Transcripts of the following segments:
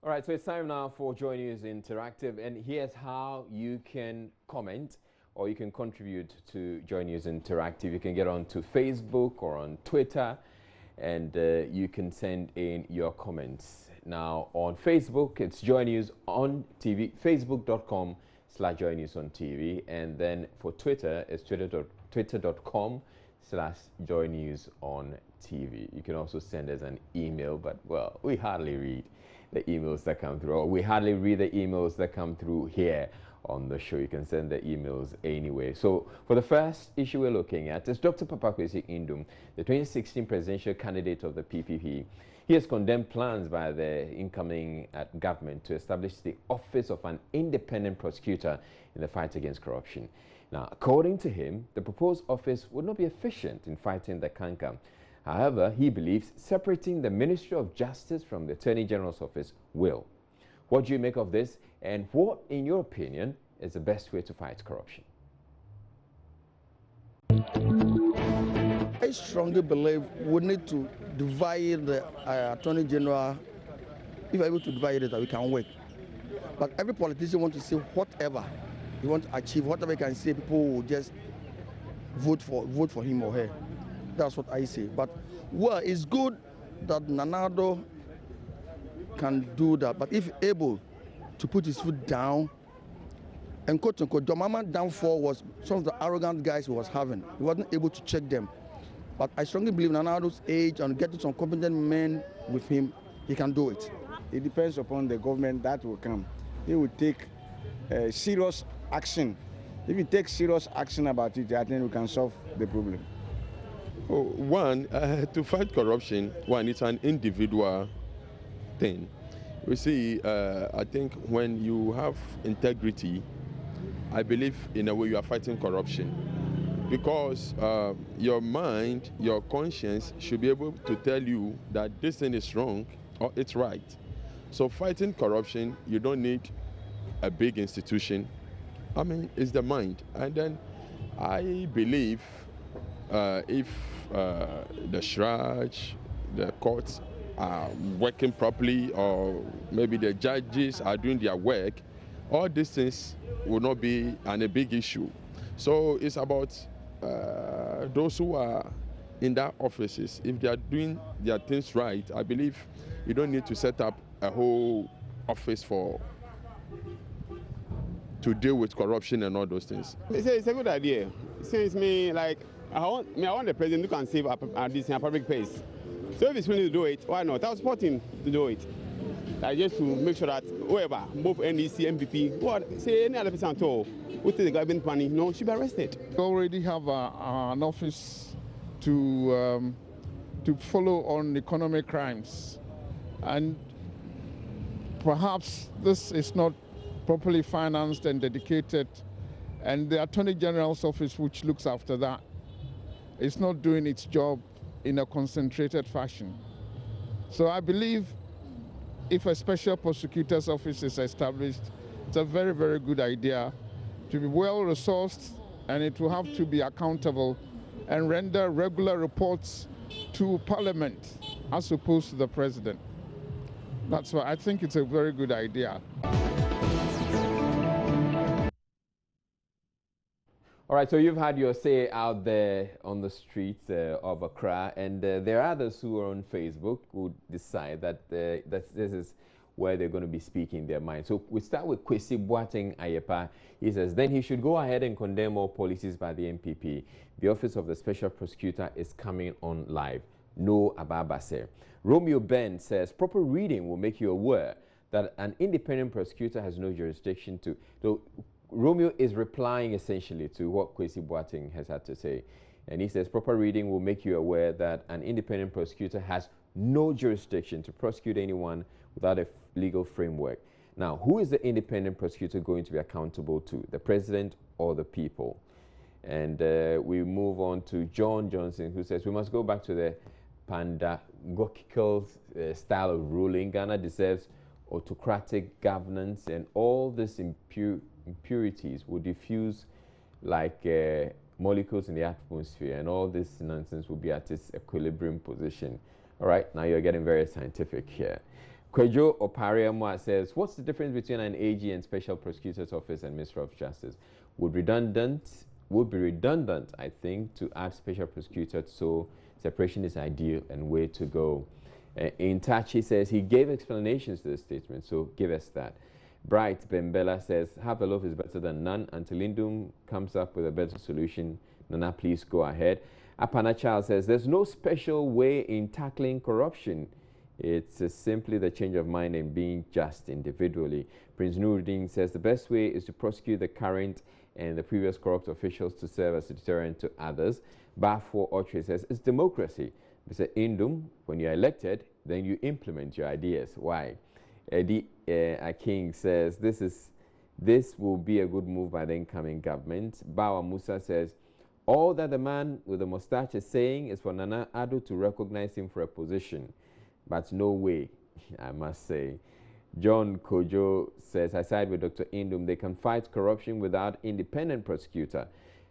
All right, so it's time now for Joy News Interactive, and here's how you can comment or you can contribute to Joy News Interactive. You can get onto Facebook or on Twitter, and you can send in your comments. Now, on Facebook, it's Joy News on TV, facebook.com/Joy News on TV, and then for Twitter, it's twitter.com/Joy News on TV. You can also send us an email, but, well, we hardly read the emails that come through, or we hardly read the emails that come through here on the show. You can send the emails anyway. So for the first issue we're looking at is Dr. Papa Kwesi Indum, the 2016 presidential candidate of the PPP. He has condemned plans by the incoming government to establish the office of an independent prosecutor in the fight against corruption. Now, according to him, the proposed office would not be efficient in fighting the canker. However, he believes separating the Ministry of Justice from the Attorney General's office will. What do you make of this? And what, in your opinion, is the best way to fight corruption? I strongly believe we need to divide the Attorney General. If we're able to divide it, we can work. But every politician wants to say whatever he wants to achieve, whatever he can say, people will just vote for him or her. That's what I say. But, well, it's good that Nana Addo can do that. But if able to put his foot down, and quote unquote, the Mama downfall was some of the arrogant guys he was having. He wasn't able to check them. But I strongly believe Nana Addo's age and getting some competent men with him, he can do it. It depends upon the government that will come. They will take serious action. If you take serious action about it, I think we can solve the problem. Oh, one, to fight corruption, it's an individual thing. You see, I think when you have integrity, I believe in a way you are fighting corruption. Because your mind, your conscience should be able to tell you that this thing is wrong or it's right. So fighting corruption, you don't need a big institution. I mean, it's the mind. And then I believe if the Shraj, the courts are working properly, or maybe the judges are doing their work, all these things will not be a big issue. So it's about those who are in their offices. If they are doing their things right, I believe you don't need to set up a whole office to deal with corruption and all those things. It's a good idea. Since I want the president who can save this in a public place. So if he's willing to do it, why not? I was supporting to do it. Just to make sure that whoever, both NEC, MPP, say any other person at all, who take the government money, should be arrested. We already have an office to follow on economic crimes, and perhaps this is not properly financed and dedicated, and the Attorney General's office, which looks after that, is not doing its job in a concentrated fashion. So I believe if a special prosecutor's office is established, it's a very, very good idea to be well resourced, and it will have to be accountable and render regular reports to Parliament as opposed to the President. That's why I think it's a very good idea. All right, so you've had your say out there on the streets of Accra, and there are others who are on Facebook who decide that this is where they're going to be speaking their mind. So we start with Kwesi Boateng Ayepa. He says, then he should go ahead and condemn all policies by the NPP. The Office of the Special Prosecutor is coming on live. No Ababase. Romeo Ben says, proper reading will make you aware that an independent prosecutor has no jurisdiction to... So Romeo is replying essentially to what Kwesi Boateng has had to say. And he says, proper reading will make you aware that an independent prosecutor has no jurisdiction to prosecute anyone without a legal framework. Now, who is the independent prosecutor going to be accountable to? The president or the people? And we move on to John Johnson, who says, we must go back to the pedagogical style of ruling. Ghana deserves autocratic governance, and all this impurities will diffuse like molecules in the atmosphere, and all this nonsense will be at its equilibrium position. All right, now you're getting very scientific here. Kwejo Opariamwa says, what's the difference between an AG and Special Prosecutor's Office and Minister of Justice? Would be redundant, I think, to add Special Prosecutor, so separation is ideal and way to go. Intachi says he gave explanations to the statement, so give us that. Bright Bembela says, half a loaf is better than none. Until Indum comes up with a better solution, Nana, please go ahead. Apana Child says, there's no special way in tackling corruption. It's simply the change of mind and being just individually. Prince Nuruddin says the best way is to prosecute the current and the previous corrupt officials to serve as a deterrent to others. Bafo Otre says it's democracy. Mr. Indum, when you're elected, then you implement your ideas. Why? Eddie Aking says this will be a good move by the incoming government. Bawa Musa says all that the man with the mustache is saying is for Nana Addo to recognize him for a position. But no way, I must say. John Kojo says, I side with Dr. Indum. They can fight corruption without independent prosecutor.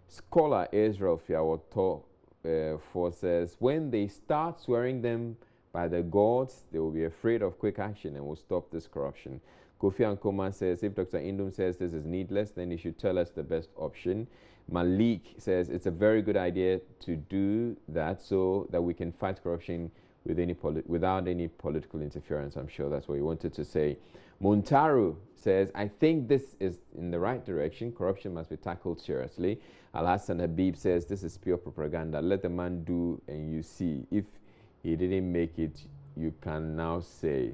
Scholar Israel Fiawoto says, when they start swearing them by the gods, they will be afraid of quick action and will stop this corruption. Kofi Ankoma says, if Dr. Indum says this is needless, then he should tell us the best option. Malik says, it's a very good idea to do that so that we can fight corruption without any political interference. I'm sure that's what he wanted to say. Montaru says, I think this is in the right direction. Corruption must be tackled seriously. Al-Hassan Habib says, this is pure propaganda. Let the man do and you see. If he didn't make it, you can now say.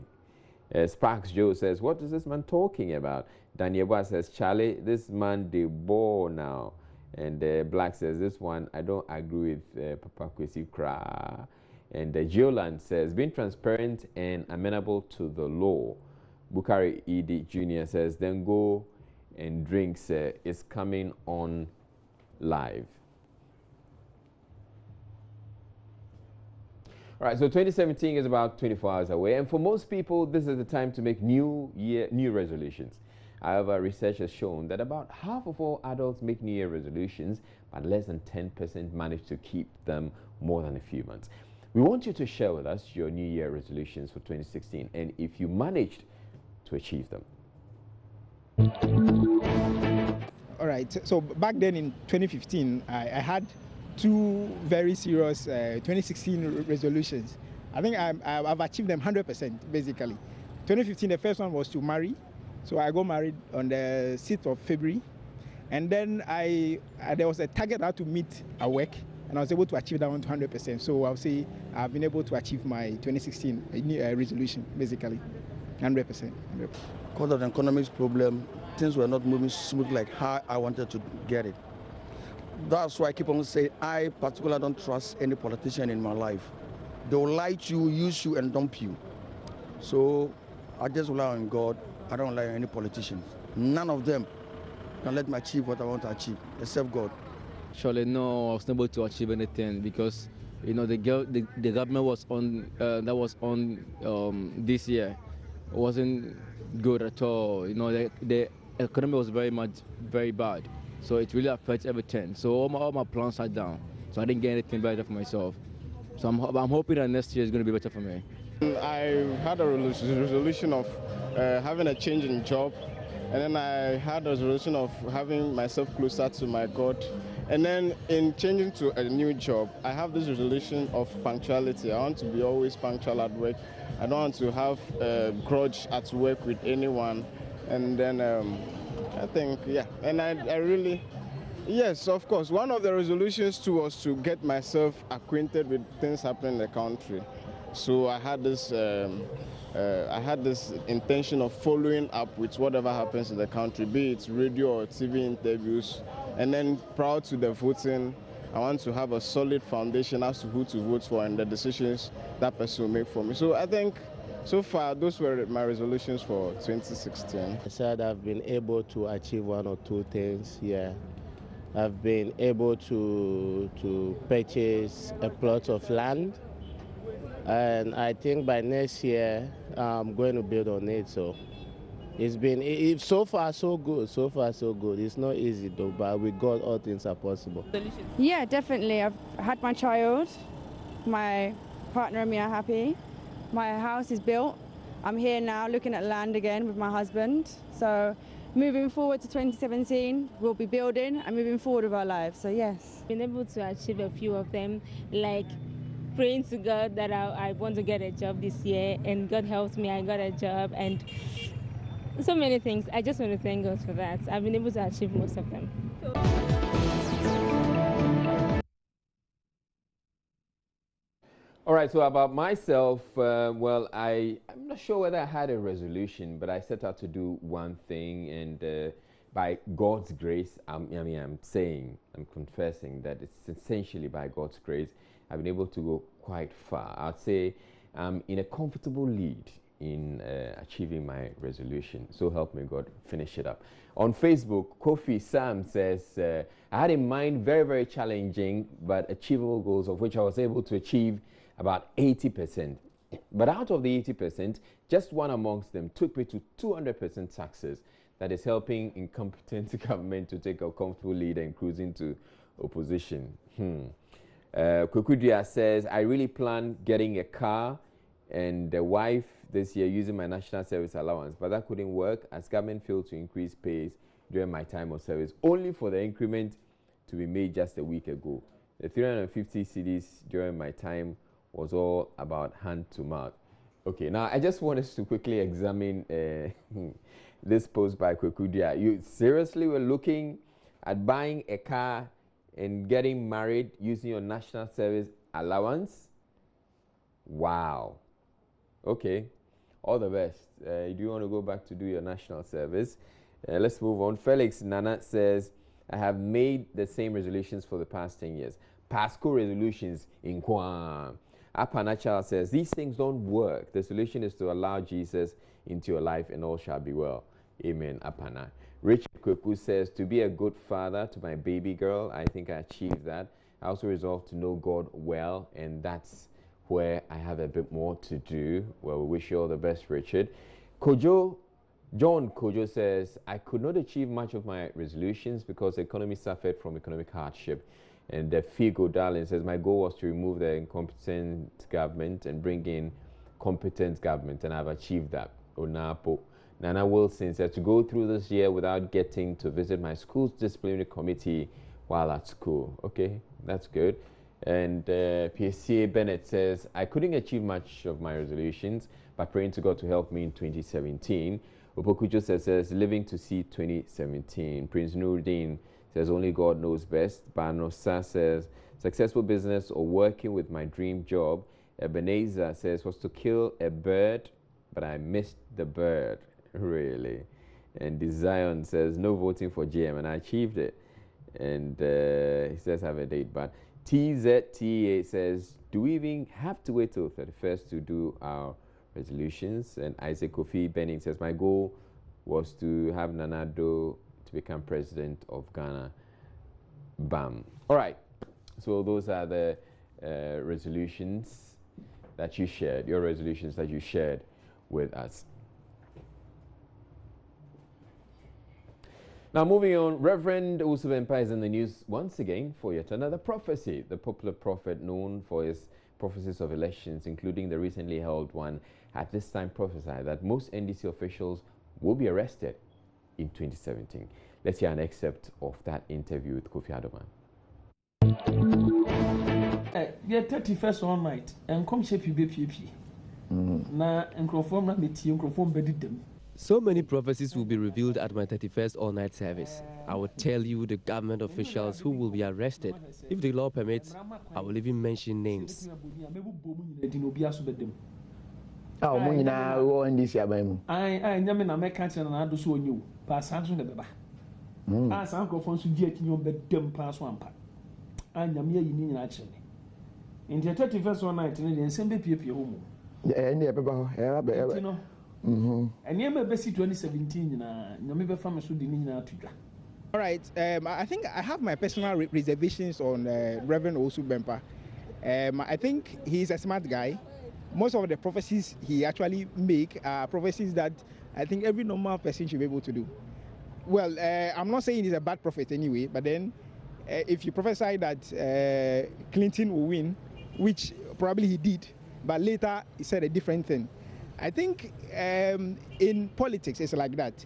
Sparks Joe says, what is this man talking about? Daniela says, Charlie, this man de bore now. And Black says, this one, I don't agree with Papa Kwesi Kra. And Geoland says, being transparent and amenable to the law. Bukari Edi Jr. says, then go and drinks is coming on live. All right, so 2017 is about 24 hours away. And for most people, this is the time to make new resolutions. However, research has shown that about half of all adults make New Year resolutions, but less than 10% manage to keep them more than a few months. We want you to share with us your New Year resolutions for 2016 and if you managed to achieve them. All right, so back then in 2015, I had two very serious 2016 resolutions. I think I've achieved them 100% basically. 2015, the first one was to marry. So I got married on the 6th of February. And then there was a target I had to meet at work. And I was able to achieve that one to 100%. So I'll say I've been able to achieve my 2016 resolution, basically, 100%. Because of the economics problem, things were not moving smooth like how I wanted to get it. That's why I keep on saying I particularly don't trust any politician in my life. They will lie to you, use you, and dump you. So I just rely on God. I don't rely on any politician. None of them can let me achieve what I want to achieve, except God. Surely no, I was not able to achieve anything because the government was on this year wasn't good at all. The economy was very bad, so it really affects everything. So all my plans are down, so I didn't get anything better for myself. So I'm hoping that next year is going to be better for me. I had a resolution of having a change in job, and then I had a resolution of having myself closer to my God. And then in changing to a new job, I have this resolution of punctuality. I want to be always punctual at work. I don't want to have a grudge at work with anyone. And then I think, yeah, and I really, yes, of course. One of the resolutions too was to get myself acquainted with things happening in the country. So I had this intention of following up with whatever happens in the country, be it radio or TV interviews. And then prior to the voting, I want to have a solid foundation as to who to vote for and the decisions that person will make for me. So I think so far those were my resolutions for 2016. I said I've been able to achieve one or two things here. I've been able to purchase a plot of land, and I think by next year I'm going to build on it. So it's been so far so good. So far so good. It's not easy though, but with God all things are possible. Yeah, definitely. I've had my child, my partner and me are happy. My house is built. I'm here now looking at land again with my husband. So moving forward to 2017, we'll be building and moving forward with our lives. So yes. Been able to achieve a few of them, like praying to God that I want to get a job this year, and God helped me, I got a job, and so many things. I just want to thank God for that. I've been able to achieve most of them. All right, so about myself, well, I'm not sure whether I had a resolution, but I set out to do one thing, and by God's grace, I'm confessing that it's essentially by God's grace, I've been able to go quite far. I'd say I'm in a comfortable lead in achieving my resolution. So help me God, finish it up. On Facebook, Kofi Sam says, I had in mind very, very challenging but achievable goals, of which I was able to achieve about 80%. But out of the 80%, just one amongst them took me to 200% success. That is helping incompetent government to take a comfortable lead and cruise into opposition. Kwekudia says, I really plan getting a car and a wife this year using my national service allowance, but that couldn't work as government failed to increase pays during my time of service, only for the increment to be made just a week ago. The 350 cedis during my time was all about hand to mouth. Okay, now I just want us to quickly examine this post by Kwekudia. You seriously were looking at buying a car and getting married using your national service allowance? Wow. Okay, all the best. Do you want to go back to do your national service? Let's move on. Felix Nana says, I have made the same resolutions for the past 10 years. Pasco resolutions in Kwan. Apanachal says, these things don't work. The solution is to allow Jesus into your life and all shall be well. Amen, Apana. Richard Kweku says, to be a good father to my baby girl, I think I achieved that. I also resolved to know God well, and that's where I have a bit more to do. Well, we wish you all the best, Richard. John Kojo says, I could not achieve much of my resolutions because the economy suffered from economic hardship. And Figo Darling says, my goal was to remove the incompetent government and bring in competent government, and I've achieved that. Onapo. Nana Wilson says, to go through this year without getting to visit my school's disciplinary committee while at school. Okay, that's good. And PSCA Bennett says, I couldn't achieve much of my resolutions, but praying to God to help me in 2017. Opokujo says, living to see 2017. Prince Nuruddin says, only God knows best. Banosa says, successful business or working with my dream job. Ebenezer says, was to kill a bird, but I missed the bird. Really. And Zion says, no voting for GM, and I achieved it. And he says, I have a date, but TZTA says, do we even have to wait till 31st to do our resolutions? And Isaac Kofi Benning says, my goal was to have Nana Addo to become president of Ghana. Bam. All right. So those are the resolutions that you shared, your resolutions that you shared with us. Now, moving on, Reverend Usubempa is in the news once again for yet another prophecy. The popular prophet, known for his prophecies of elections, including the recently held one, at this time prophesied that most NDC officials will be arrested in 2017. Let's hear an excerpt of that interview with Kofi Adoman. The 31st one night, and come shape you be na microphone na meti microphone bedid them. So many prophecies will be revealed at my 31st all-night service. I will tell you the government officials who will be arrested. If the law permits, I will even mention names. In the 31st one night, in the same home. And you may 2017 All right, I think I have my personal reservations on Reverend Usubempa. I think he's a smart guy. Most of the prophecies he actually make are prophecies that I think every normal person should be able to do. Well, I'm not saying he's a bad prophet anyway, but then if you prophesy that Clinton will win, which probably he did, but later he said a different thing. I think in politics it's like that.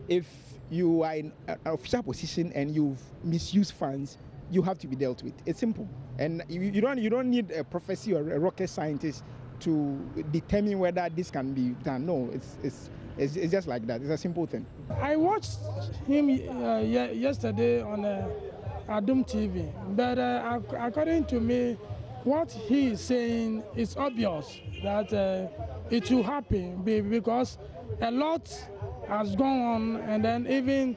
If you are in an official position and you've misused funds, you have to be dealt with. It's simple, and you don't need a prophecy or a rocket scientist to determine whether this can be done. No, it's just like that. It's a simple thing. I watched him yesterday on Adum TV, but according to me, what he is saying is obvious that it will happen because a lot has gone on, and then even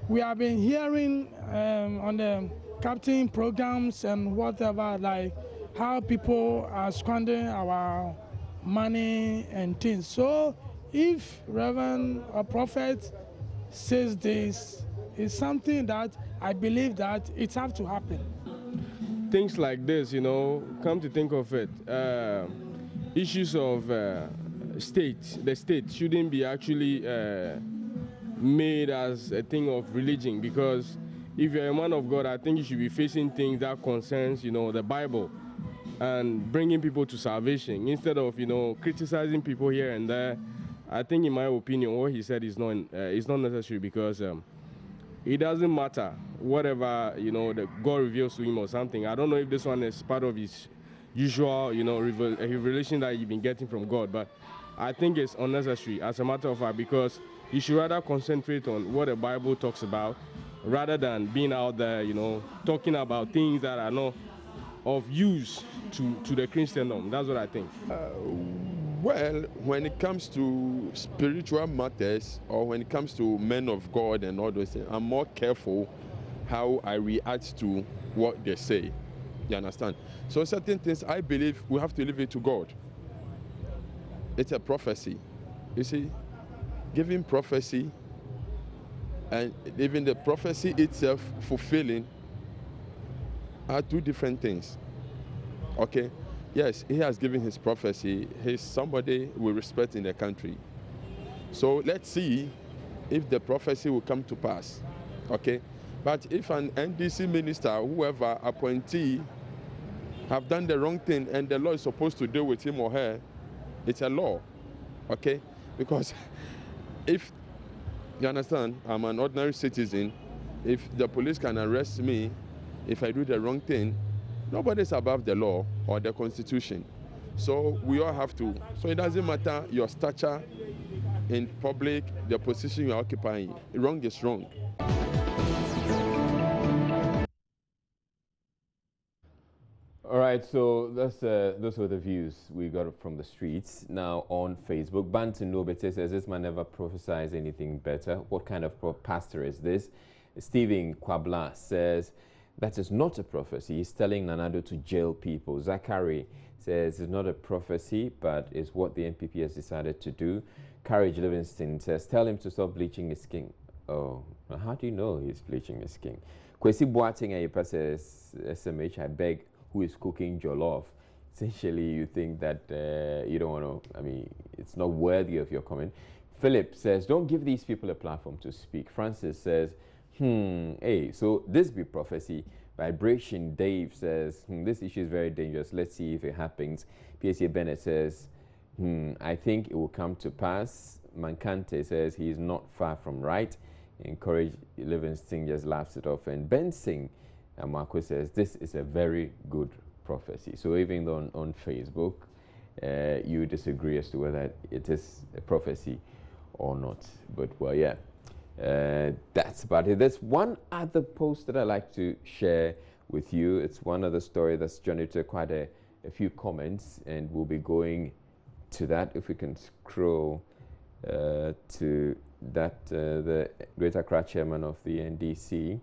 we have been hearing on the captain programs and whatever, like how people are squandering our money and things. So if Reverend or Prophet says this, it's something that I believe that it has to happen. Things like this, come to think of it, issues of the state shouldn't be actually made as a thing of religion, because if you're a man of God, I think you should be facing things that concerns, the Bible and bringing people to salvation instead of, criticizing people here and there. I think, in my opinion, what he said is not necessary, because it doesn't matter whatever, that God reveals to him or something. I don't know if this one is part of his usual, revelation that you've been getting from God, but I think it's unnecessary, as a matter of fact, because you should rather concentrate on what the Bible talks about rather than being out there, talking about things that are not of use to the Christendom. That's what I think. Well, when it comes to spiritual matters, or when it comes to men of God and all those things, I'm more careful how I react to what they say. You understand? So certain things, I believe we have to leave it to God. It's a prophecy. You see, giving prophecy and even the prophecy itself fulfilling are two different things. Okay? Yes, he has given his prophecy. He's somebody we respect in the country. So let's see if the prophecy will come to pass. Okay? But if an NDC minister, whoever appointee, have done the wrong thing and the law is supposed to deal with him or her, it's a law. Okay? Because if, you understand, I'm an ordinary citizen, if the police can arrest me if I do the wrong thing, nobody's above the law or the Constitution. So we all have to. So it doesn't matter your stature in public, the position you're occupying. Wrong is wrong. All right, so those were the views we got from the streets. Now on Facebook, Banton Nobete says, this man never prophesies anything better. What kind of pastor is this? Stephen Kwabla says, that is not a prophecy. He's telling Nana-Addo to jail people. Zachary says it's not a prophecy, but it's what the NPP has decided to do. Courage Livingston says, tell him to stop bleaching his skin. Oh, how do you know he's bleaching his skin? Kwesi Boateng Ayepa says, SMH, I beg, who is cooking jollof? Essentially, you think that you don't want to, it's not worthy of your comment. Philip says, don't give these people a platform to speak. Francis says, hey, so this be prophecy. Vibration Dave says, this issue is very dangerous. Let's see if it happens. PSA Bennett says, I think it will come to pass. Mankante says he is not far from right. Encourage Livingston just laughs it off. And Ben Singh Marco says, this is a very good prophecy. So even though on Facebook, you disagree as to whether it is a prophecy or not. But well, yeah. That's about it. There's one other post that I like to share with you. It's one other story that's generated quite a few comments, and we'll be going to that. If we can scroll to that, the Greater Accra chairman of the NDC,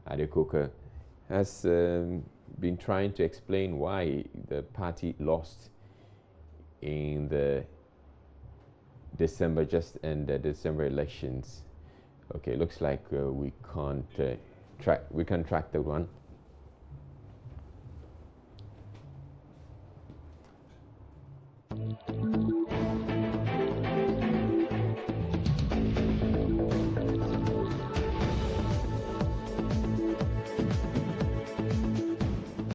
Ade Coker, has been trying to explain why the party lost in the December elections. Okay, looks like we can't track that one.